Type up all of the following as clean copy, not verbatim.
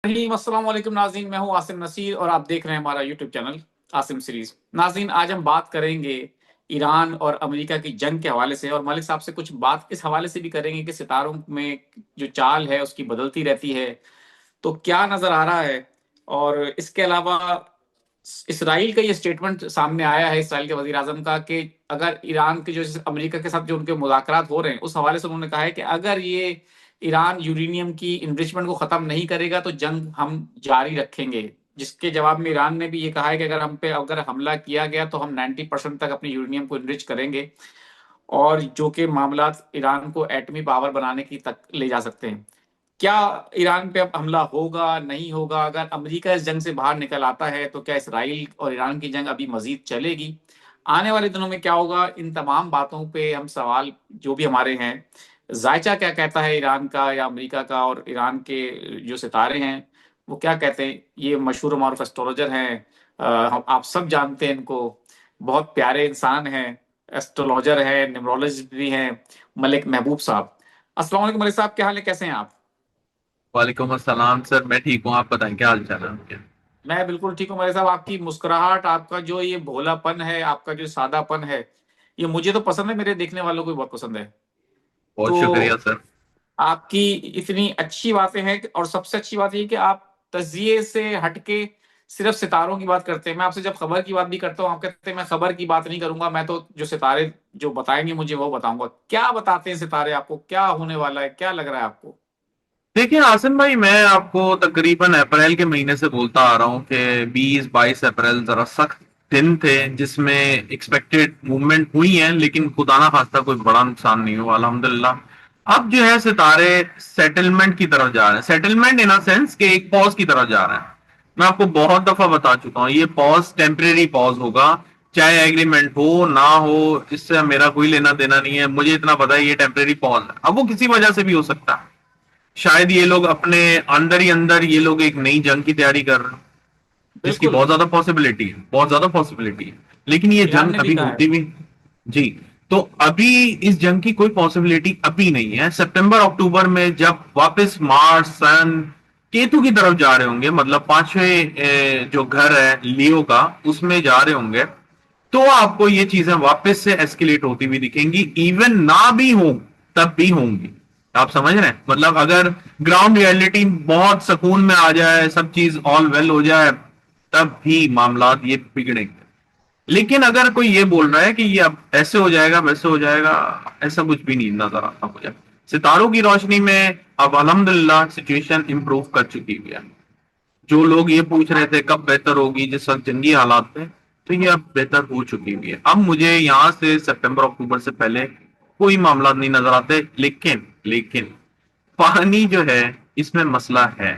अस्सलाम वालेकुम नाज़रीन, मैं हूं आसिम नसीर और आप देख रहे हैं हमारा यूट्यूब चैनल आसिम सीरीज। नाज़रीन, आज हम बात करेंगे ईरान और अमेरिका की जंग के हवाले से, और मलिक साहब से कुछ बात इस हवाले से भी करेंगे कि सितारों में जो चाल है उसकी बदलती रहती है, तो क्या नजर आ रहा है। और इसके अलावा इसराइल का ये स्टेटमेंट सामने आया है, इसराइल के वजीर आजम का, कि अगर ईरान के जो अमेरिका के साथ जो उनके मुज़ाकरात हो रहे हैं उस हवाले से उन्होंने कहा है कि अगर ये ईरान यूरेनियम की इन्रिचमेंट को खत्म नहीं करेगा तो जंग हम जारी रखेंगे। जिसके जवाब में ईरान ने भी ये कहा है कि अगर हम पे अगर हमला किया गया तो हम 90% तक अपनी यूरेनियम को इनरिच करेंगे, और जो कि मामला ईरान को एटमी पावर बनाने की तक ले जा सकते हैं। क्या ईरान पे अब हमला होगा, नहीं होगा? अगर अमेरिका इस जंग से बाहर निकल आता है तो क्या इसराइल और ईरान की जंग अभी मजीद चलेगी? आने वाले दिनों में क्या होगा? इन तमाम बातों पे हम सवाल जो भी हमारे हैं, जायचा क्या कहता है ईरान का या अमेरिका का, और ईरान के जो सितारे हैं वो क्या कहते हैं। ये मशहूर मारूफ एस्ट्रोलॉजर हैं, हम आप सब जानते हैं इनको, बहुत प्यारे इंसान हैं, एस्ट्रोलॉजर है, न्यूमरोलॉजिस्ट भी हैं, मलिक महबूब साहब। अस्सलाम वालेकुम मलिक साहब, क्या हाल है, कैसे हैं आप? वालेकुम अस्सलाम सर। मैं ठीक हूँ, आप बताएं क्या हाल चाल है आपके। मैं बिल्कुल ठीक हूँ मलिक साहब। आपकी मुस्कुराहट, आपका जो ये भोलापन है, आपका जो सादापन है, ये मुझे तो पसंद है, मेरे देखने वालों को भी बहुत पसंद है। बहुत शुक्रिया तो सर। आपकी इतनी अच्छी बातें हैं और सबसे अच्छी बात ये कि आप तजिए से हटके सिर्फ सितारों की बात करते हैं। मैं आपसे जब खबर की बात भी करता हूँ, आप कहते हैं मैं खबर की बात नहीं करूंगा, मैं तो जो सितारे जो बताएंगे मुझे वो बताऊंगा। क्या बताते हैं सितारे आपको, क्या होने वाला है, क्या लग रहा है आपको? देखिए आसिम भाई, मैं आपको तकरीबन अप्रैल के महीने से बोलता आ रहा हूँ कि 20-22 अप्रैल जरा सख्त दिन थे जिसमें एक्सपेक्टेड मूवमेंट हुई है, लेकिन खुदा ना खास्ता कोई बड़ा नुकसान नहीं हुआ अल्हम्दुलिल्लाह। अब जो है सितारे सेटलमेंट की तरफ जा रहे हैं, सेटलमेंट इन सेंस के एक पॉज की तरफ जा रहे हैं। मैं आपको बहुत दफा बता चुका हूँ, ये पॉज टेम्परेरी पॉज होगा, चाहे एग्रीमेंट हो ना हो, इससे मेरा कोई लेना देना नहीं है। मुझे इतना पता है ये टेम्परेरी पॉज है, अब वो किसी वजह से भी हो सकता है। शायद ये लोग अपने अंदर ही अंदर ये लोग एक नई जंग की तैयारी कर रहे हैं, जिसकी बिल्कुल। बहुत ज्यादा पॉसिबिलिटी है, बहुत ज्यादा पॉसिबिलिटी है। लेकिन ये ईरान जंग ने भी अभी कहा है। होती भी। जी। तो अभी इस जंग की कोई पॉसिबिलिटी अभी नहीं है। सितंबर अक्टूबर में जब वापस मार्स, सन, केतु की तरफ जा रहे होंगे, मतलब पांचवें जो घर है लियो का, उसमें जा रहे होंगे, तो आपको ये चीजें वापस से एस्केलेट होती हुई दिखेंगी। इवन ना भी हो तब भी होंगी। आप समझ रहे हैं, मतलब अगर ग्राउंड रियलिटी बहुत सुकून में आ जाए, सब चीज ऑल वेल हो जाए, तब भी मामला ये बिगड़ेंगे। लेकिन अगर कोई ये बोल रहा है कि ये अब ऐसे हो जाएगा वैसे हो जाएगा, ऐसा कुछ भी नहीं नजर आता मुझे। सितारों की रोशनी में अब अल्हम्दुलिल्लाह सिचुएशन इंप्रूव कर चुकी हुई है। जो लोग ये पूछ रहे थे कब बेहतर होगी जिस वक्त जंगी हालात थे, तो ये अब बेहतर हो चुकी हुई है। अब मुझे यहाँ से सितंबर अक्टूबर से पहले कोई मामला नहीं नजर आते। लेकिन लेकिन पानी जो है, इसमें मसला है।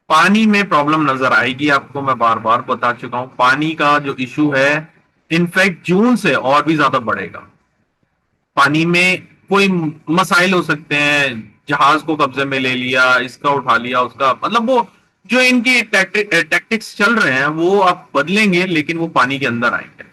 पानी में प्रॉब्लम नजर आएगी आपको, मैं बार बार बता चुका हूं। पानी का जो इशू है, इनफैक्ट जून से और भी ज्यादा बढ़ेगा। पानी में कोई मसाइल हो सकते हैं, जहाज को कब्जे में ले लिया, इसका उठा लिया, उसका, मतलब वो जो इनके टैक्टिक्स चल रहे हैं वो आप बदलेंगे, लेकिन वो पानी के अंदर आएंगे।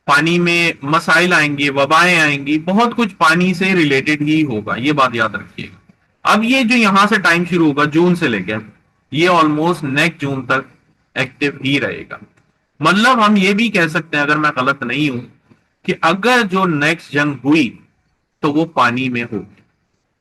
पानी में मसाइल आएंगे, वबाएं आएंगी, बहुत कुछ पानी से रिलेटेड ही होगा, ये बात याद रखिएगा। अब ये जो यहां से टाइम शुरू होगा जून से लेकर, ये ऑलमोस्ट नेक्स्ट जून तक एक्टिव ही रहेगा। मतलब हम ये भी कह सकते हैं, अगर मैं गलत नहीं हूं, कि अगर जो नेक्स्ट जंग हुई तो वो पानी में होगी।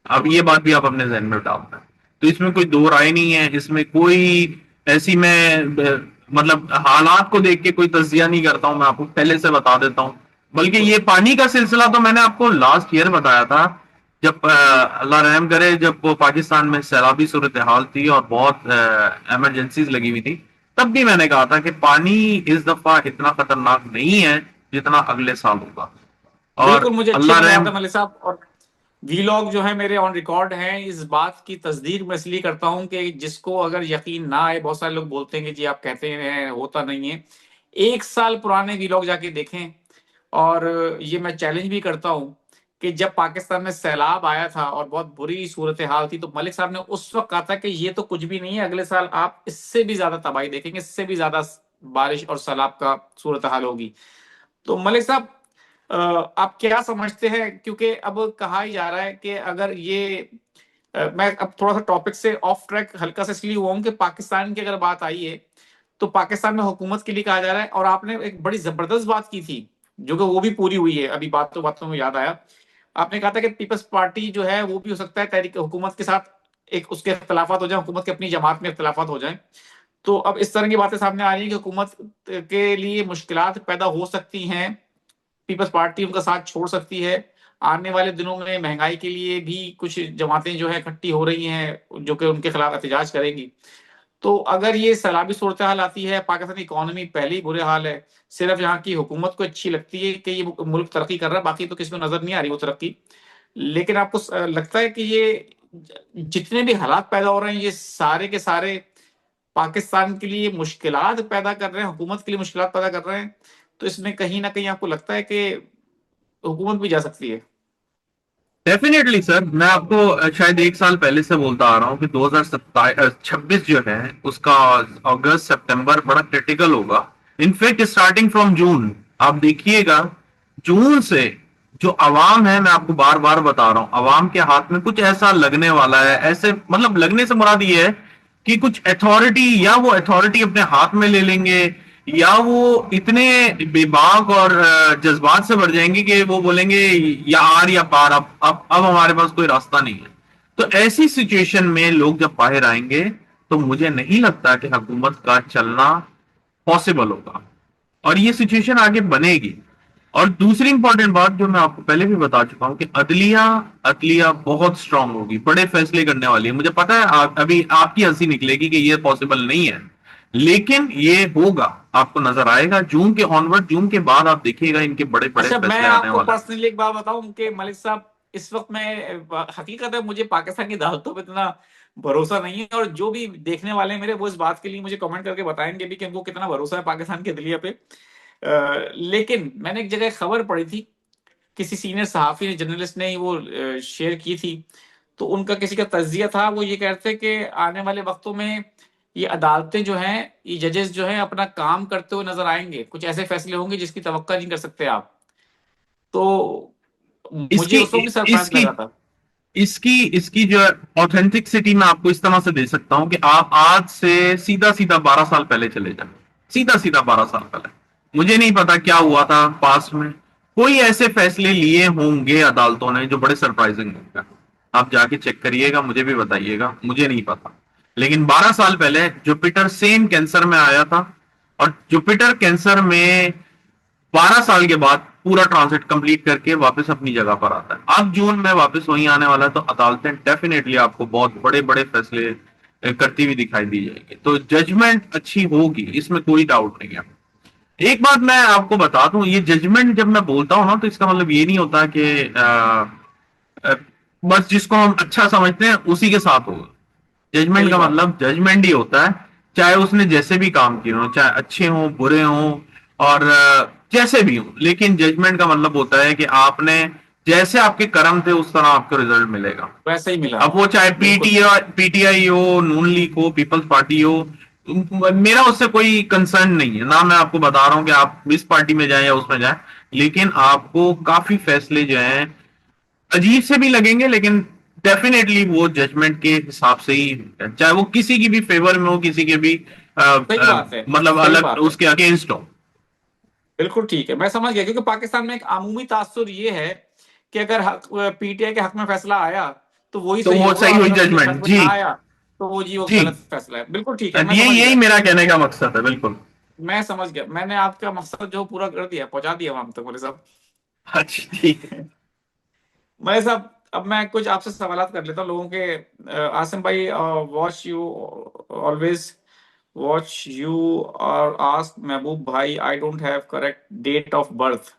अब ये बात भी आप अपने जहन में डालना है। तो इसमें कोई दो राय नहीं है, इसमें कोई ऐसी मैं मतलब हालात को देख के कोई तज्जिया नहीं करता हूं, मैं आपको पहले से बता देता हूं। बल्कि बिल्कुल। ये पानी का सिलसिला तो मैंने आपको लास्ट ईयर बताया था, जब अल्लाह रहम करे, जब वो पाकिस्तान में सैलाबी सूरत हाल थी और बहुत इमरजेंसीज लगी हुई थी, तब भी मैंने कहा था कि पानी इस दफा इतना खतरनाक नहीं है जितना अगले साल होगा। और बिल्कुल, मुझे अच्छे अल्लाह से याद रहम। है मलिक साहब। और वीलॉग जो है मेरे ऑन रिकॉर्ड हैं। इस बात की तस्दीक मैं इसलिए करता हूं कि जिसको अगर यकीन ना आए, बहुत सारे लोग बोलते हैं कि जी आप कहते हैं होता नहीं है, 1 साल पुराने वीलॉग जाके देखें। और ये मैं चैलेंज भी करता हूं कि जब पाकिस्तान में सैलाब आया था और बहुत बुरी सूरत हाल थी, तो मलिक साहब ने उस वक्त कहा था कि ये तो कुछ भी नहीं है, अगले साल आप इससे भी ज्यादा तबाही देखेंगे, इससे भी ज्यादा बारिश और सैलाब का सूरत हाल होगी। तो मलिक साहब, आप क्या समझते हैं? क्योंकि अब कहा ही जा रहा है कि अगर ये मैं अब थोड़ा सा टॉपिक से ऑफ ट्रैक हल्का सा इसलिए हुआ हूं कि पाकिस्तान की अगर बात आई है तो पाकिस्तान में हुकूमत के लिए कहा जा रहा है, और आपने एक बड़ी जबरदस्त बात की थी जो कि वो भी पूरी हुई है, अभी बातों बातों में याद आया। आपने कहा था कि पीपल्स पार्टी जो है वो भी हो सकता है तहरीक हुकूमत के साथ एक उसके इख्तलाफात हो जाए, हुकूमत के अपनी जमात में इख्तलाफात हो जाए। तो अब इस तरह की बातें सामने आ रही है कि हुकूमत के लिए मुश्किलात पैदा हो सकती हैं, पीपल्स पार्टी उनका साथ छोड़ सकती है। आने वाले दिनों में महंगाई के लिए भी कुछ जमातें जो है इकट्ठी हो रही हैं जो कि उनके खिलाफ एहतजाज करेंगी। तो अगर ये सैलाबी सूरत हाल आती है, पाकिस्तान की इकोनॉमी पहले ही बुरे हाल है, सिर्फ यहाँ की हुकूमत को अच्छी लगती है कि ये मुल्क तरक्की कर रहा है, बाकी तो किसी को नजर नहीं आ रही वो तरक्की। लेकिन आपको लगता है कि ये जितने भी हालात पैदा हो रहे हैं ये सारे के सारे पाकिस्तान के लिए मुश्किलात पैदा कर रहे हैं, हुकूमत के लिए मुश्किलात पैदा कर रहे हैं? तो इसमें कहीं ना कहीं आपको लगता है कि हुकूमत भी जा सकती है? डेफिनेटली सर, मैं आपको शायद एक साल पहले से बोलता आ रहा हूँ कि 2026 जो है उसका अगस्त सितंबर बड़ा क्रिटिकल होगा। इनफैक्ट स्टार्टिंग फ्रॉम जून आप देखिएगा, जून से जो अवाम है, मैं आपको बार बार बता रहा हूँ, अवाम के हाथ में कुछ ऐसा लगने वाला है। ऐसे मतलब लगने से मुराद ये है कि कुछ अथॉरिटी, या वो अथॉरिटी अपने हाथ में ले लेंगे, या वो इतने बेबाक और जज्बात से भर जाएंगे कि वो बोलेंगे या आर या पार, अब हमारे पास कोई रास्ता नहीं है। तो ऐसी सिचुएशन में लोग जब बाहर आएंगे तो मुझे नहीं लगता कि हुकूमत का चलना पॉसिबल होगा, और ये सिचुएशन आगे बनेगी। और दूसरी इंपॉर्टेंट बात जो मैं आपको पहले भी बता चुका हूं कि अदलिया अदलिया बहुत स्ट्रांग होगी, बड़े फैसले करने वाली है। मुझे पता है अभी आपकी हंसी निकलेगी कि ये पॉसिबल नहीं है, लेकिन ये होगा, आपको नजर आएगा जून के ऑनवर्ड, जून के बाद आप देखिएगा इनके बड़े बड़े अच्छा, मैं फैसले आने आपको वाले हैं। पर्सनली एक बात बताऊं कि मलिक साहब, इस वक्त मैं हकीकत है मुझे पाकिस्तान की अदालतों पे इतना भरोसा नहीं है, और जो भी देखने वाले हैं मेरे वो इस बात के लिए मुझे कमेंट करके बताएंगे भी कि उनको कितना भरोसा है पाकिस्तान के अदलिया पे। लेकिन मैंने एक जगह खबर पढ़ी थी, किसी सीनियर सहाफी ने, जर्नलिस्ट ने ही वो शेयर की थी। तो उनका किसी का तज्जिया था, वो ये कहते थे कि आने वाले वक्तों में ये अदालतें जो हैं, ये जजेस जो हैं अपना काम करते हुए नजर आएंगे, कुछ ऐसे फैसले होंगे जिसकी तवक्का नहीं कर सकते आप। तो मुझे इसकी उस वक्त भी सरप्राइज इसकी लगा था। इसकी इसकी जो ऑथेंटिसिटी मैं आपको इस तरह से दे सकता हूं कि आप आज से सीधा सीधा 12 साल पहले चले जाएं, सीधा सीधा 12 साल पहले। मुझे नहीं पता क्या हुआ था पास्ट में, कोई ऐसे फैसले लिए होंगे अदालतों ने जो बड़े सरप्राइजिंग होंगे। आप जाके चेक करिएगा, मुझे भी बताइएगा, मुझे नहीं पता। लेकिन 12 साल पहले जुपिटर सेम कैंसर में आया था, और जुपिटर कैंसर में 12 साल के बाद पूरा ट्रांसिट कंप्लीट करके वापस अपनी जगह पर आता है। अब जून में वापस वहीं आने वाला है, तो अदालतें डेफिनेटली आपको बहुत बड़े बड़े फैसले करती हुई दिखाई दी जाएगी। तो जजमेंट अच्छी होगी, इसमें कोई डाउट नहीं है। एक बात मैं आपको बता दूं, ये जजमेंट जब मैं बोलता हूं ना, तो इसका मतलब ये नहीं होता कि अ, बस जिसको हम अच्छा समझते हैं उसी के साथ होगा। जजमेंट सही का बात है। मतलब जजमेंट ही होता है, चाहे उसने जैसे भी काम किए हो, चाहे अच्छे हों बुरे हों, और जैसे भी हो। लेकिन जजमेंट का मतलब होता है कि आपने जैसे आपके कर्म थे उस तरह आपको रिजल्ट मिलेगा। वैसे ही मिला। अब वो चाहे बिल्कुल। पीटीआई हो, नून लीग हो, पीपल्स पार्टी हो, मेरा उससे कोई कंसर्न नहीं है ना। मैं आपको बता रहा हूं कि आप इस पार्टी में जाएं या उसमें जाएं, लेकिन आपको काफी फैसले जो हैं अजीब से भी लगेंगे, लेकिन डेफिनेटली वो जजमेंट के हिसाब से ही है, चाहे वो किसी की भी फेवर में हो, किसी के भी सही बात है। मतलब सही अलग बात है। उसके अगेंस्ट हो। बिल्कुल ठीक है, मैं समझ गया, क्योंकि पाकिस्तान में एक अमूमी तासुर ये है कि अगर पीटीआई के हक में फैसला आया तो वही तो सही वो होगा, सही और हुई अगर उसके हक जजमेंट में जी। ना आया तो वो जी वो जी, गलत फैसला है। बिल्कुल ठीक है, मैं ये समझ यही गया। मेरा कहने का मकसद है, बिल्कुल। मैं समझ गया, मैंने आपका मकसद जो पूरा कर दिया, पहुंचा दिया वहां तक मेरे साहब। अच्छा ठीक है। मैं साहब अब मैं कुछ आपसे सवाल कर लेता हूँ लोगों के। आसिम भाई, watch you always watch you और आस्क महबूब भाई, I don't have correct date of birth.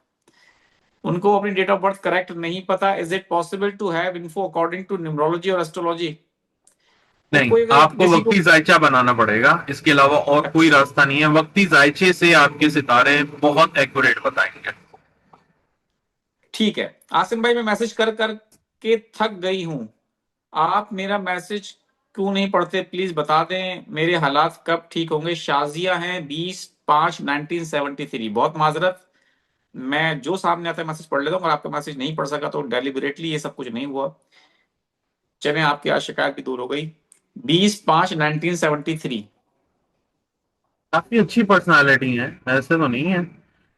उनको अपनी डेट ऑफ बर्थ करेक्ट नहीं पता। Is it possible to have info according to numerology और एस्ट्रोलॉजी? वो नहीं, कोई अगर आपको किसी को। वक्ती जायचा बनाना पड़ेगा, इसके अलावा और कोई अच्छा, रास्ता नहीं है। वक्ती जायचे से आपके सितारे बहुत एक्यूरेट बताएंगे। ठीक है। आसिम भाई, मैं मैसेज कर कर के थक गई हूँ, आप मेरा मैसेज क्यों नहीं पढ़ते? प्लीज बता दें मेरे हालात कब ठीक होंगे। शाजिया हैं 20/5/1973। बहुत माजरत, मैं जो सामने आता है मैसेज पढ़ लेता हूँ, अगर आपका मैसेज नहीं पढ़ सका तो डेलिबरेटली ये सब कुछ नहीं हुआ। चलें, आपकी आज शिकायत भी दूर हो गई। 20/5/1973। काफी अच्छी पर्सनालिटी है, ऐसे तो नहीं है।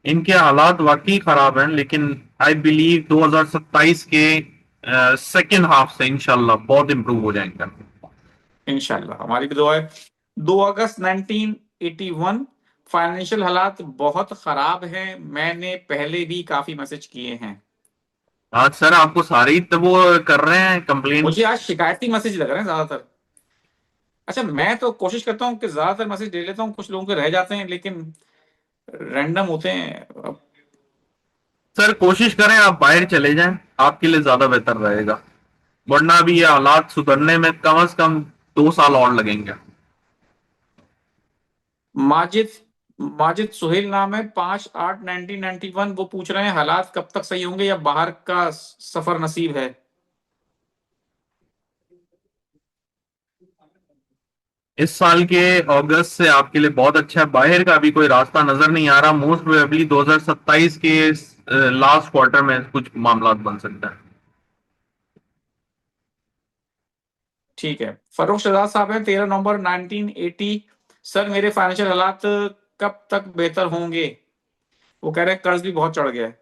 इनके हालात वाकई खराब हैं, लेकिन आई बिलीव 2027 के सेकेंड हाफ से इंशाल्लाह बहुत इंप्रूव हो जाएंगे। इंशाल्लाह, हमारी भी दुआ है। 2 अगस्त 1981। फाइनेंशियल हालात बहुत खराब हैं, मैंने पहले भी काफी मैसेज किए हैं। आज सर आपको सारे ही तो वो कर रहे हैं मुझे कंप्लेंट्स। आज शिकायती मैसेज लग रहे हैं ज्यादातर। अच्छा, मैं तो कोशिश करता हूँ कि ज्यादातर मैसेज दे लेता हूँ, कुछ लोगों के रह जाते हैं, लेकिन रैंडम होते हैं। अब सर कोशिश करें आप बाहर चले जाएं, आपके लिए ज्यादा बेहतर रहेगा, वरना भी ये हालात सुधरने में कम से कम 2 साल और लगेंगे। माजिद माजिद सुहेल नाम है, 5/8/1991। वो पूछ रहे हैं हालात कब तक सही होंगे या बाहर का सफर नसीब है। इस साल के अगस्त से आपके लिए बहुत अच्छा है, बाहर का अभी कोई रास्ता नजर नहीं आ रहा। मोस्ट प्रोबेबली 2027 के लास्ट क्वार्टर में कुछ मामला बन सकता है। ठीक है। फरोख शहजाद साहब हैं, 13 नवंबर 1980। सर, मेरे फाइनेंशियल हालात कब तक बेहतर होंगे? वो कह रहे हैं कर्ज भी बहुत चढ़ गया है।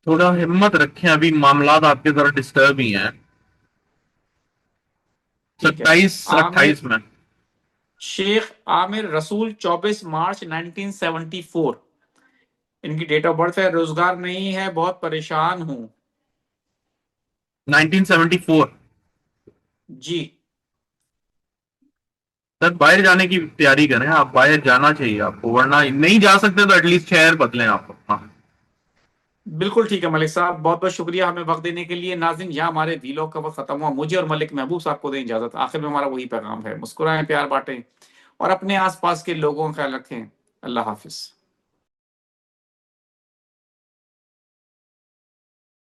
थोड़ा हिम्मत रखें, अभी मामलात आपके जरा डिस्टर्ब ही हैं। ठीक है। 27-28 आमिर में। शेख आमिर रसूल, 24 मार्च 1974। इनकी डेट ऑफ बर्थ है। रोजगार नहीं है, बहुत परेशान हूं। 1974। जी। सर बाहर जाने की तैयारी करें, आप बाहर जाना चाहिए आपको, वरना नहीं जा सकते तो एटलीस्ट शहर बदलें आप अपना। बिल्कुल ठीक है मलिक साहब, बहुत बहुत शुक्रिया हमें वक्त देने के लिए। नाज़रीन, यहाँ हमारे वीलॉग का वक्त खत्म हुआ। मुझे और मलिक महबूब साहब को दें इजाजत। आखिर में हमारा वही पैगाम है, मुस्कुराएं, प्यार बांटें और अपने आसपास के लोगों का ख्याल रखें। अल्लाह हाफिज।